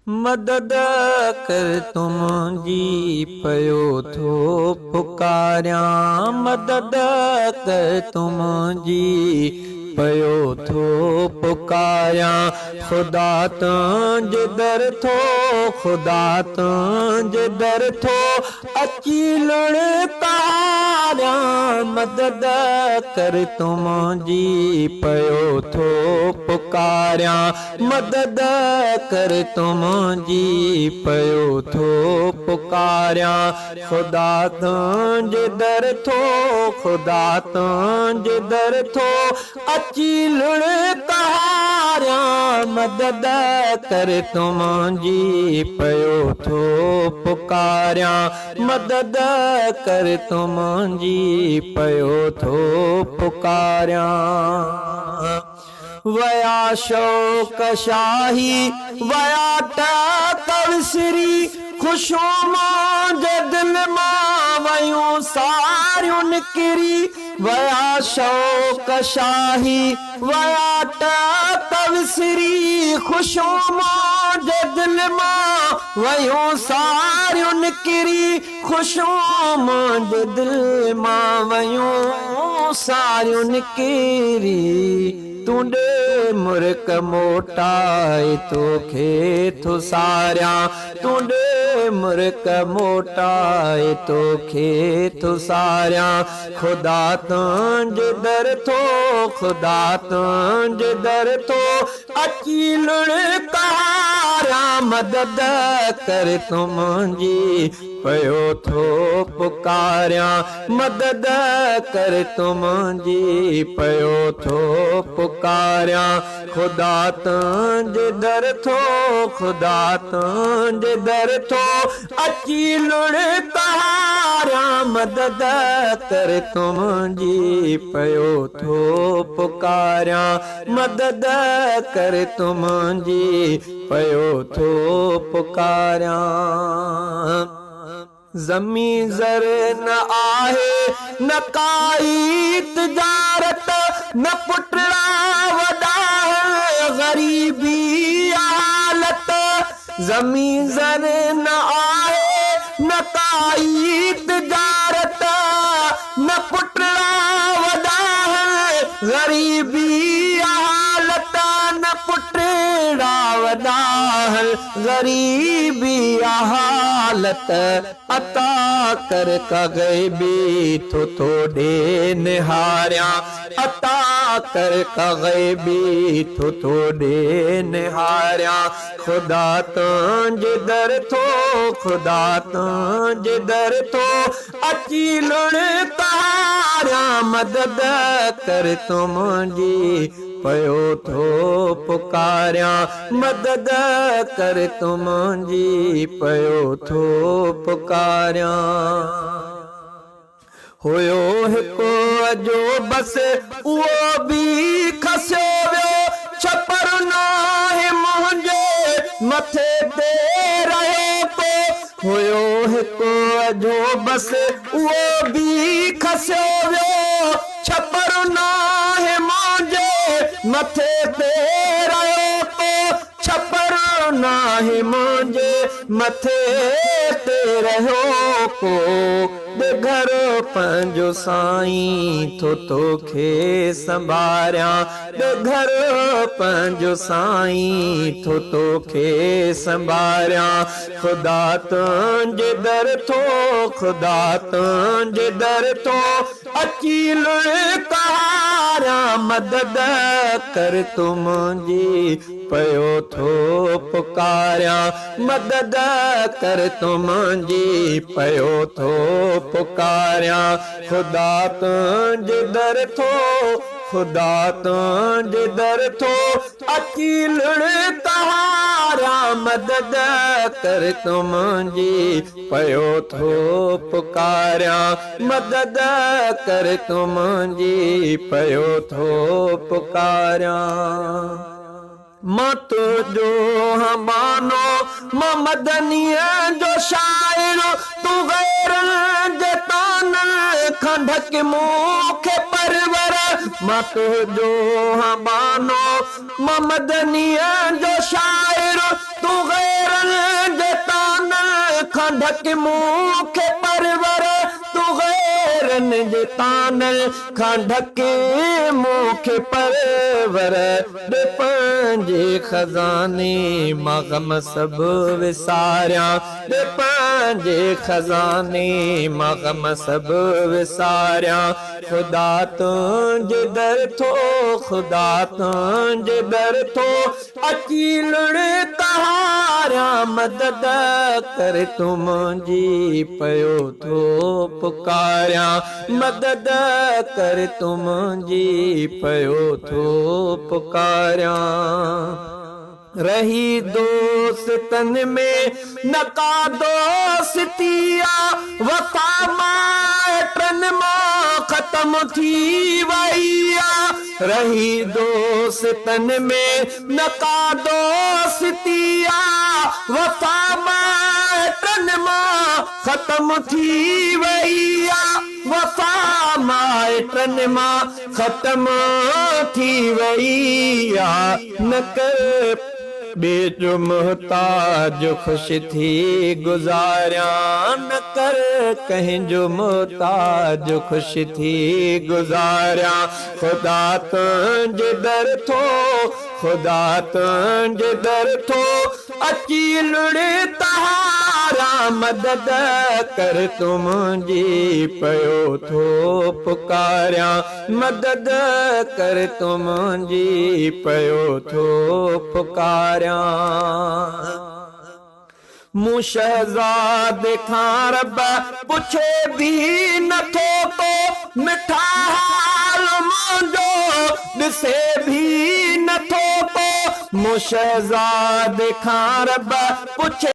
मदद कर तुम जी पयो थो पुकारिया। मदद कर तुम जी पयो थो पुकारिया। खुदा तुंहिंजे दर थो, खुदा तुंहिंजे दर थो अची लुणकारिया। मदद कर तुम जी पयो थो पुकारिया। मदद कर तुम जी पयो थो पुकारिया। खुदा तुंहिंजे दर थो, खुदा तुंहिंजे दर थो अची लुणकारिया। मदद कर तुम जी पयो थो पुकारिया। मदद कर तुम जी पयो थो पुकारिया। वया शौक शाही वया टकविसरी, खुशूं जे दिल मां वयूं सारियूं निकिरी। वया शौक शाही वया टकविसरी, खुशूं जे दिल मां वयूं सारियूं निकिरी। खुशूं जे दिल मां वयूं सारियूं निकिरी। तूंडे मुर्क मोटाए तोखे थो सारिया। तूंडे मुर्क मोटाए तोखे थो सारिया। खुदा तुंहिंजे दर थो, खुदा तुंहिंजे दर थो अची लुणकारिया। मदद कर तुम जी पयो थो पुकारिया। मदद कर तुम जी पयो थो पुकारिया। खुदा तुंहिंजे दर थो, खुदा तुंहिंजे दर थो अची लुणकारिया। मदद कर तुम जी पयो थो पुकारिया। मदद कर तुम जी पयो थो पुकारिया। ज़मी ज़र न आहे न काई तिजारत, न पुटड़ा वॾा ग़रीबी हालत। ज़मी ज़र न आहे न काई तिजारत, न पुटड़ा वॾा ग़रीबी हालत। न पुटड़ा वॾा ग़रीबी हालत। अता कर कग़ैबी थो थोॾे निहारिया। अता कर कग़ैबी थो थोॾे निहारिया। खुदा तुंहिंजे दर थो, खुदा तुंहिंजे दर थो अची लुणकारिया। मदद कर तुम जी पयो थो पुकारिया। मदद कर तुम जी पयो थो पुकारिया। हुयो हिकु अजो बस उहो बि खसियो वियो। छपर नाहे मुंहिंजे मथे ते रहे पियो। हुयो हिकु अजो बस उहो बि खसियो वियो। छपर नाहे मुंहिंजे मथे ते रहे पियो। छपर नाहे मुंहिंजे मथे ते रहियो को। घर पंहिंजो साईं थो तोखे संभारिया। घर पंहिंजो साईं थो तोखे संभारिया। खुदा तुंहिंजे दर थो, खुदा तुंहिंजे दर थो अची लुणकारिया। मदद कर तुम जी पयो थो पुकारिया। मदद कर तुम जी पयो थो पुकारिया। खुदा तुंहिंजे दर थो, खुदा तुंहिंजे दर थो अची लुणकारिया। मदद कर तुम जी पयो थो पुकारिया। मदद कर तुम जी पयो थो पुकारिया। मां तुंहिंजो हमानो मां मदनीअ जो शाइर। तूं गैरनि जे ताननि खां ढके मूंखे परवर। मां तुंहिंजो हमानो मां मदनीअ जो शाइर। तूं गैरनि ढक मुख परवर तू गैरन जे तानल खां ढके मुख परवर दे पंजे खजाने मगम सब विसारिया दे पंजे खजाने मगम सब विसारिया खुदा तुंहिंजे दर थो खुदा तुंहिंजे दर थो अची लुड़ तहारिया मदद कर तूं मुंहिंजी पयो थो पुकारिया मदद कर तूं मुंहिंजी पयो थो पुकारिया रही दोस्तन में नका दोस्तिया वफा माइटन मां खत्म थी वईया रही दोस्तन में नका दोस्तिया वफा माइटन मां खत्म थी वईया वफा माइटन मां खत्म थी वईया न कर बेजो मोहताज खुश थी गुजारिया न कर कंहिंजो मोहताज खुश थी गुजारिया खुदा तुंहिंजे दर थो खुदा तुंहिंजे दर थो अची लुड़ तहारा मदद कर तूं मुंहिंजी पयो थो पुकारिया मदद कर तूं मुंहिंजी पयो थो पुकारिया मूं शहज़ादे खां रब पुछे भी नथो तो मिठा हाल मुंहिंजो ॾिसे भी नथो तो मूं शहज़ादे खां रब पुछे